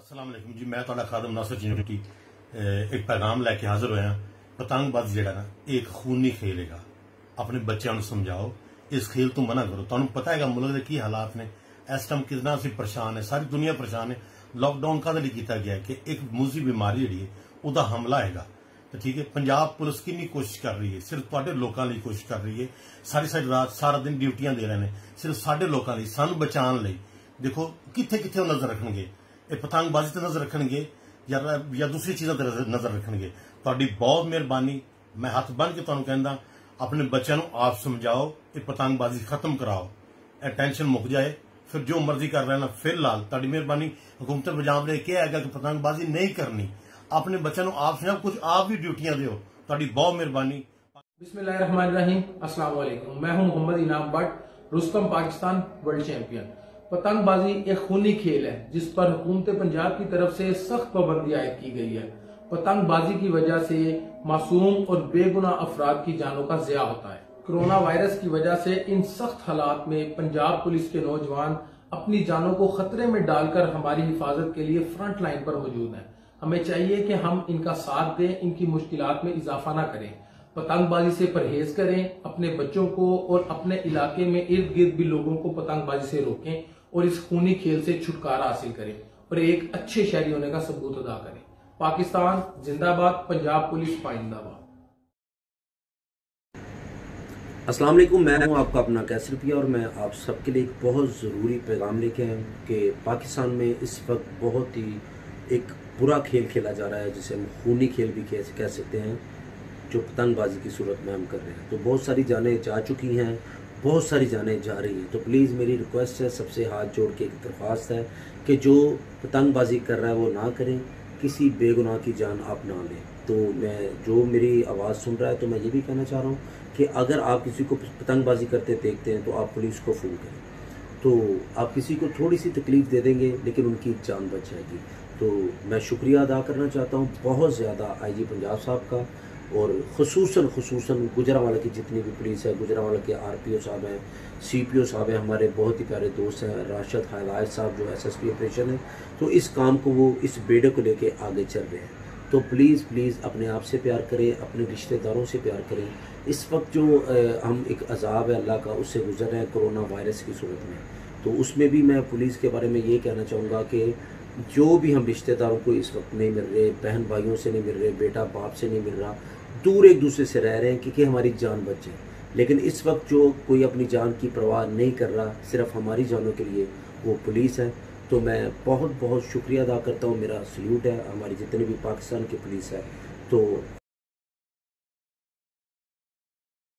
अस्सलाम वालेकुम जी। मैं तुहाडा खादम नासिर यूनिटी एक पैगाम लैके हाजिर होया। पतंगबाजी जिहड़ा ना एक खूनी खेल है। अपने बच्चों को समझाओ, इस खेल तो मना करो। तुहानू पता है मुल्क के की हालात ने, इस टाइम कितना असीं परेशान है, सारी दुनिया परेशान है। लॉकडाउन काहदे लई कीता गया कि एक मूजी बीमारी जिहड़ी है उहदा हमला हैगा। तो ठीक है, पंजाब पुलिस कितनी कोशिश कर रही है, सिर्फ तुहाडे लोकां लई कोशिश कर रही है। सारी सारी रात सारा दिन ड्यूटियां दे रहे हैं, सिर्फ साडे लोकां लई, सानू बचाने लई। देखो कित्थे कित्थे नजर रखणगे, पतंगबाजी ते नजर रखणगे या दूसरी चीज़ों ते नजर रखणगे। तुहाडी बहुत मेहरबानी। मैं हथ बन के तुहानू कहंदा, अपने बच्चों को आप समझाओ, ये पतंगबाजी खत्म कराओ, टेंशन मुक जाए, फिर जो मर्जी कर रहे ना। फिलहाल तुहाडी मेहरबानी हुकूमत पंजाब ने क्या है कि पतंगबाजी नहीं करनी। अपने बच्चों को आप समझाओ, कुछ आप भी ड्यूटियां दो। तुहाडी बहुत मेहरबानी। बिस्मिल्लाहिर्रहमानिर्रहीम। अस्सलाम वालेकुम। मैं हूं मोहम्मद इनाम but, Rustam Pakistan world champion. पतंगबाजी एक खूनी खेल है जिस पर हुकूमत पंजाब की तरफ से सख्त पाबंदी आयद की गई है। पतंगबाजी की वजह से मासूम और बेगुनाह अफराद की जानों का ज़िया होता है। कोरोना वायरस की वजह से इन सख्त हालात में पंजाब पुलिस के नौजवान अपनी जानों को खतरे में डालकर हमारी हिफाजत के लिए फ्रंट लाइन पर मौजूद हैं। हमें चाहिए कि हम इनका साथ दें, इनकी मुश्किलात में इजाफा ना करें। पतंगबाजी से परहेज करें, अपने बच्चों को और अपने इलाके में इर्द गिर्द भी लोगों को पतंगबाजी से रोकें और इस खूनी खेल से छुटकारा हासिल करें और एक अच्छे शहरी होने का सबूत अदा करें। पाकिस्तान जिंदाबाद, पंजाब पुलिस पाइंदाबाद। अस्सलाम वालेकुम। मैं हूं आपका अपना कैसर पिया और मैं आप सबके लिए एक बहुत ज़रूरी पैगाम लेके आया हूं कि पाकिस्तान में इस वक्त बहुत ही एक बुरा खेल खेला जा रहा है, जिसे हम खूनी खेल भी कह सकते हैं, जो पतंगबाजी की सूरत में हम कर रहे हैं। तो बहुत सारी जानें जा चुकी हैं, बहुत सारी जानें जा रही हैं। तो प्लीज़ मेरी रिक्वेस्ट है, सबसे हाथ जोड़ के एक दरख्वास्त है कि जो पतंगबाजी कर रहा है वो ना करें, किसी बेगुनाह की जान आप ना लें। तो मैं जो मेरी आवाज़ सुन रहा है, तो मैं ये भी कहना चाह रहा हूँ कि अगर आप किसी को पतंगबाजी करते देखते हैं तो आप पुलिस को फ़ोन करें। तो आप किसी को थोड़ी सी तकलीफ़ दे देंगे लेकिन उनकी जान बच जाएगी। तो मैं शुक्रिया अदा करना चाहता हूँ बहुत ज़्यादा आईजी पंजाब साहब का, और ख़ुसूसन गुजरांवाला की जितनी भी पुलिस है, गुजरांवाला के आरपीओ साहब हैं, सीपीओ साहब हैं, हमारे बहुत ही प्यारे दोस्त हैं, राशिद हायलात साहब जो एसएसपी ऑपरेशन है। तो इस काम को वो इस बेड़े को लेके आगे चल रहे हैं। तो प्लीज़ अपने आप से प्यार करें, अपने रिश्तेदारों से प्यार करें। इस वक्त जो हम एक अजाब है अल्लाह का, उससे गुजर रहे हैं कोरोना वायरस की सूरत में। तो उसमें भी मैं पुलिस के बारे में ये कहना चाहूँगा कि जो भी हम रिश्तेदारों को इस वक्त नहीं मिल रहे, बहन भाइयों से नहीं मिल रहे, बेटा बाप से नहीं मिल रहा, दूर एक दूसरे से रह रहे हैं क्योंकि हमारी जान बच जाए। लेकिन इस वक्त जो कोई अपनी जान की परवाह नहीं कर रहा सिर्फ हमारी जानों के लिए, वो पुलिस है। तो मैं बहुत शुक्रिया अदा करता हूँ, मेरा सल्यूट है हमारी जितने भी पाकिस्तान की पुलिस है। तो